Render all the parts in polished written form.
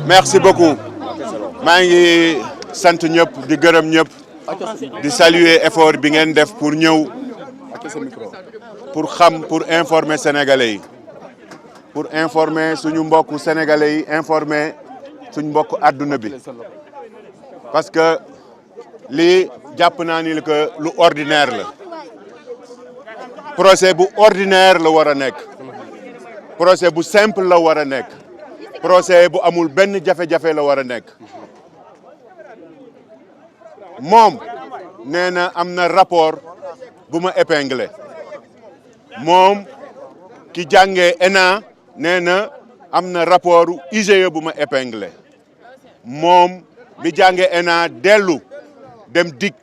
Merci beaucoup. maa ngi sant ñëpp di gërëm ñëpp di saluer effort bi ngeen def pour ñëw pour informer sénégalais yi pour informer suñu mbokku sénégalais yi informer suñu mbokku àdduna bi parce que lii jàpp naa ni que lu ordinaire la procès bu ordinaire la war a nekk procès bu simple la war a nekk procès bu amul benn jafe-jafe la war a nekk moom nee na am na rapport bu ma épinglé moom ki jàngee ENA nee na am na rapport IGE bu ma épinglé moom bi jàngee ENA dellu dem dik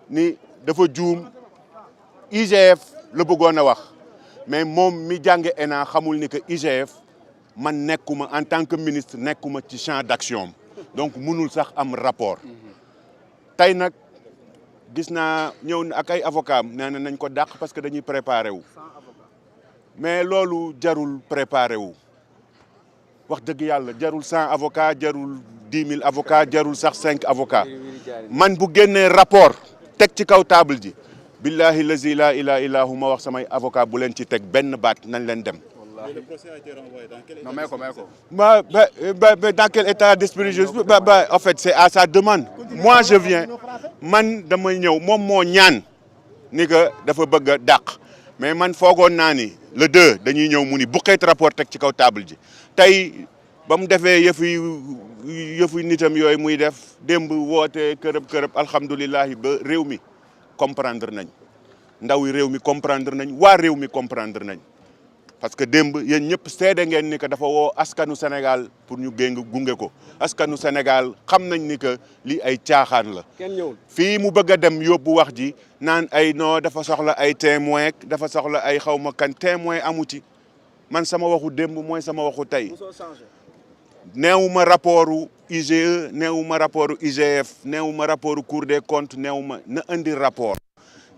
ni dafa juum IGF la bëggoon a wax mais moom mi jàngee ENA xamul ni que IGF man nekkuma en tant que ministre nekkuma ci champ d'action donc mënul sax am rapport tey nag gis naa ñëw na ak ay avocat nee na nañ ko dàq parce que dañuy préparé wu mais loolu jarul préparé wu wax dëgg yàlla jarul 100 avocats jarul 10 000 avocats jarul sax 5 avocats man bu génnee rapport teg ci kaw table ji billahi lazi la ilaha illa hu ma wax samay avocat bu leen ci teg benn baat nañ leen dem. Le procès a été renvoyé dans quel dans quel état d'esprit en fait c'est à sa demande moi je viens man damay ñëw moom moo ñaan ni que dafa bëgg a dàq mais man foogoon naa ni le 2 dañuy ñëw mu ni bu xeet rapport teg ci kaw table ji tey ba mu defee yëfu nitam yooyu muy def démb woote kërëb alhamdulilahi ba réew mi comprendre nañ ndaw yi réew mi comprendre nañ waa réew mi comprendre nañ parce que démb yéen ñëpp seede ngeen ni que dafa woo askanu Sénégal pour ñu gunge ko askanu Sénégal xam nañ ni que lii ay caaxaan la. kenn ñëwul fii mu bëgg a dem yóbbu wax ji naan ay non dafa soxla ay témoin dafa soxla ay xawma kan témoin amu ci man sama waxu démb mooy sama waxu tey. neewuma rapportu IGE neewuma rapportu IGF neewuma rapportu Cour des comptes neewuma na indi rapport.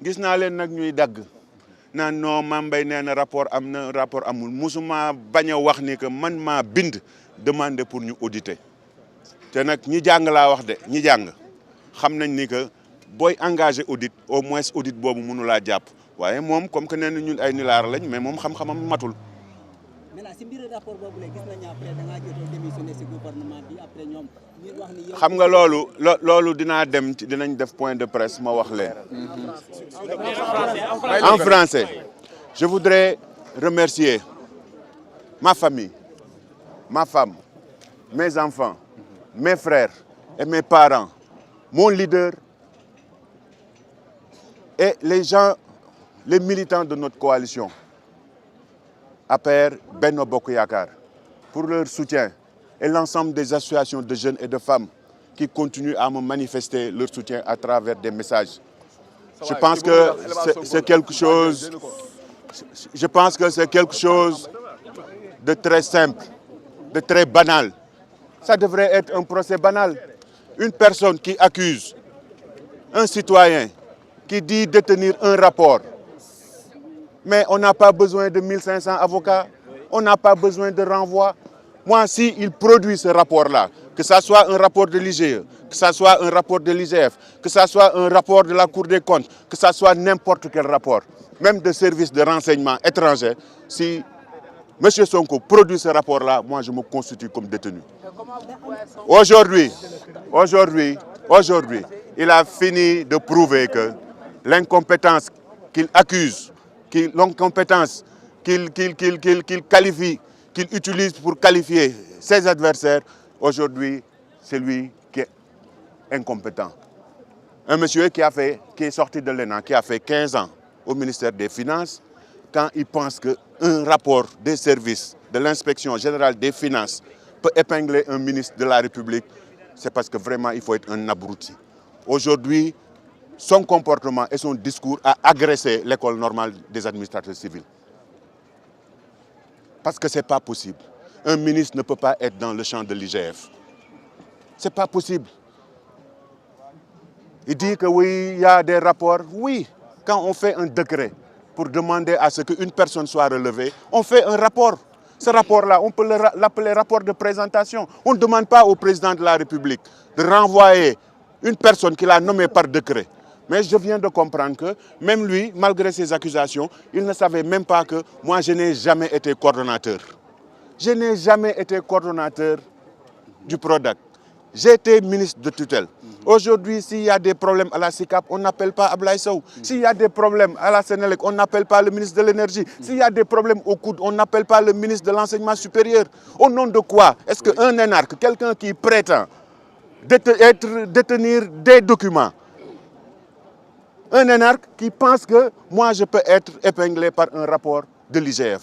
gis naa leen nag ñuy dagg. naan non Mame Mbaye nee na rapport am na rapport amul musuma bañ a wax ni que man maa bind demander pour ñu auditer te nag ñi jàng laa wax de ñi jàng xam nañ ni que booy engagé audit au moins audit boobu mënu laa jàpp waaye moom comme que nee na ñun ay nilaar lañ mais moom xam-xamam matul. maintenant si mbir rapport boobu la gis nañu après da ngaa jotoo démissionné si gouvernement bi après ñoom ñu wax ni. xam nga loolu dinaa dem ci dinañ def point de presse ma wax leen. En français, je voudrais remercier ma famille, ma femme, mes enfants, mes frères et mes parents, mon leader et les gens, les militants de notre coalition, APR Benno Bokk Yakaar, pour leur soutien et l'ensemble des associations de jeunes et de femmes qui continuent à me manifester leur soutien à travers des messages. Je pense que c'est quelque chose, je pense que c'est quelque chose de très simple, de très banal. Ça devrait être un procès banal. Une personne qui accuse un citoyen qui dit détenir un rapport. Mais on n'a pas besoin de 1500 avocats, on n'a pas besoin de renvoi. Moi, s'il produit ce rapport-là, que ça soit un rapport de l'IGE, que ça soit un rapport de l'IGF, que ça soit un rapport de la Cour des comptes, que ça soit n'importe quel rapport, même de services de renseignement étrangers, si M. Sonko produit ce rapport-là, moi je me constitue comme détenu. Aujourd'hui, il a fini de prouver que l'incompétence qu'il accuse, l'incompétence qu'il qualifie, qu'il utilise pour qualifier ses adversaires, aujourd'hui, c'est lui qui est incompétent. Un monsieur qui est sorti de l'ENA, qui a fait 15 ans au ministère des Finances, quand il pense qu'un rapport des services de l'inspection générale des finances peut épingler un ministre de la République, c'est parce que vraiment, il faut être un abruti. Aujourd'hui, son comportement et son discours a agressé l'école normale des administrateurs civils. Parce que ce n'est pas possible. Un ministre ne peut pas être dans le champ de l'IGF. Ce n'est pas possible. Il dit que oui, il y a des rapports. Oui, quand on fait un décret pour demander à ce qu'une personne soit relevée, on fait un rapport. Ce rapport-là, on peut l'appeler rapport de présentation. On ne demande pas au président de la République de renvoyer une personne qu'il a nommée par décret. Mais je viens de comprendre que même lui, malgré ses accusations, il ne savait même pas que moi, je n'ai jamais été coordonnateur. Je n'ai jamais été coordonnateur du PRODAC. J'ai été ministre de tutelle. Aujourd'hui, s'il y a des problèmes à la SICAP, on n'appelle pas Ablaye Sow. S'il y a des problèmes à la Sénélec, on n'appelle pas le ministre de l'Énergie. S'il y a des problèmes au coude, on n'appelle pas le ministre de l'Enseignement supérieur. Au nom de quoi? Est-ce qu'un énarque, quelqu'un qui prétend détenir des documents, un énarque qui pense que moi je peux être épinglé par un rapport de l'IGF?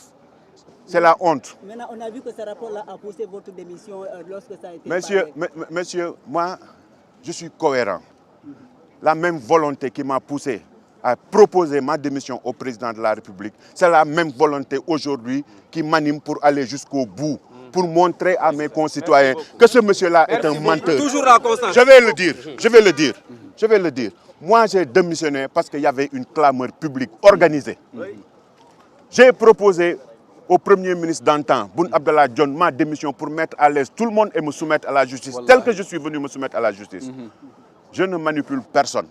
C'est la honte. Maintenant, on a vu que ce rapport-là a poussé votre démission lorsque ça a été Monsieur, moi, je suis cohérent. La même volonté qui m'a poussé à proposer ma démission au président de la République, c'est la même volonté aujourd'hui qui m'anime pour aller jusqu'au bout, pour montrer à mes concitoyens que ce monsieur-là est un menteur. Toujours la constance. Je vais le dire. Moi, j'ai démissionné parce qu'il y avait une clameur publique organisée. J'ai proposé au Premier ministre d'antan, Boun Abdallah Dionne, ma démission pour mettre à l'aise tout le monde et me soumettre à la justice, tel que je suis venu me soumettre à la justice. Je ne manipule personne.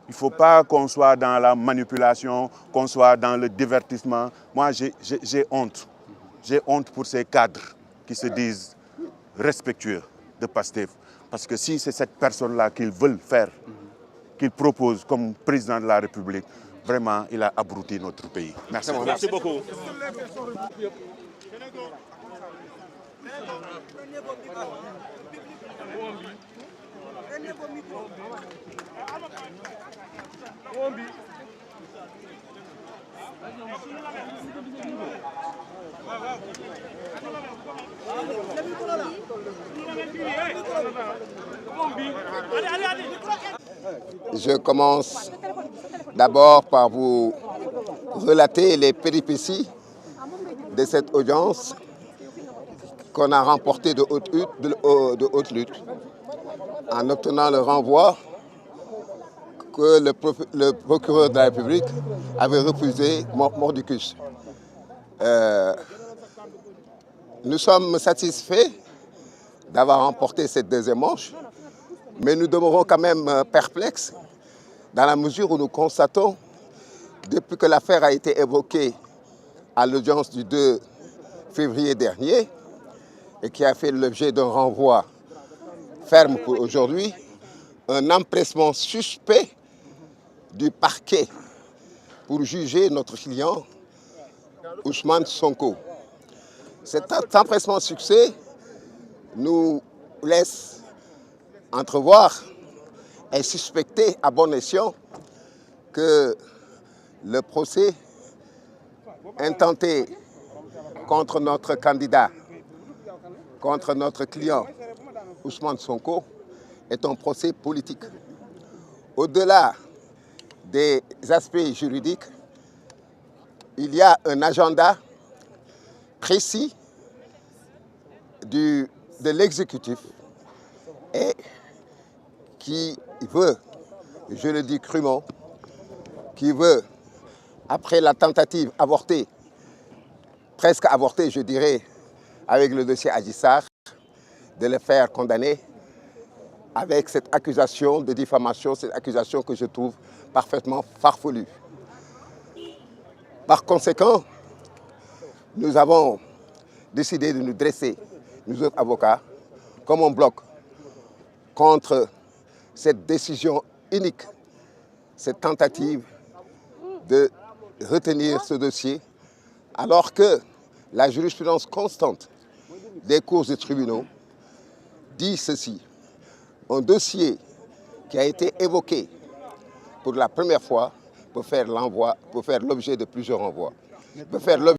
Il ne faut pas qu'on soit dans la manipulation, qu'on soit dans le divertissement. Moi, j'ai honte. J'ai honte pour ces cadres qui se disent respectueux de Pastef. Parce que si c'est cette personne-là qu'ils veulent faire, qu'ils proposent comme président de la République, vraiment, il a abruti notre pays. Merci. Merci beaucoup. Je commence d'abord par vous relater les péripéties de cette audience qu'on a remportée de haute lutte en obtenant le renvoi que le procureur de la République avait refusé mordicus. Nous sommes satisfaits d'avoir remporté cette deuxième manche, mais nous demeurons quand même perplexes dans la mesure où nous constatons, depuis que l'affaire a été évoquée à l'audience du 2 février dernier et qui a fait l'objet d'un renvoi ferme pour aujourd'hui, un empressement suspect du parquet pour juger notre client Ousmane Sonko. Cet empressement succès nous laisse entrevoir et suspecter à bon escient que le procès intenté contre notre candidat, contre notre client Ousmane Sonko, est un procès politique. Au-delà des aspects juridiques, il y a un agenda précis de l'exécutif et qui veut, je le dis crûment, qui veut, après la tentative avortée, presque avortée, je dirais, avec le dossier Adji Sarr, de le faire condamner avec cette accusation de diffamation, cette accusation que je trouve parfaitement farfelue. Par conséquent, nous avons décidé de nous dresser, nous autres avocats, comme un bloc contre cette décision unique, cette tentative de retenir ce dossier, alors que la jurisprudence constante des cours et tribunaux dit ceci: un dossier qui a été évoqué pour la première fois peut faire l'objet de plusieurs renvois.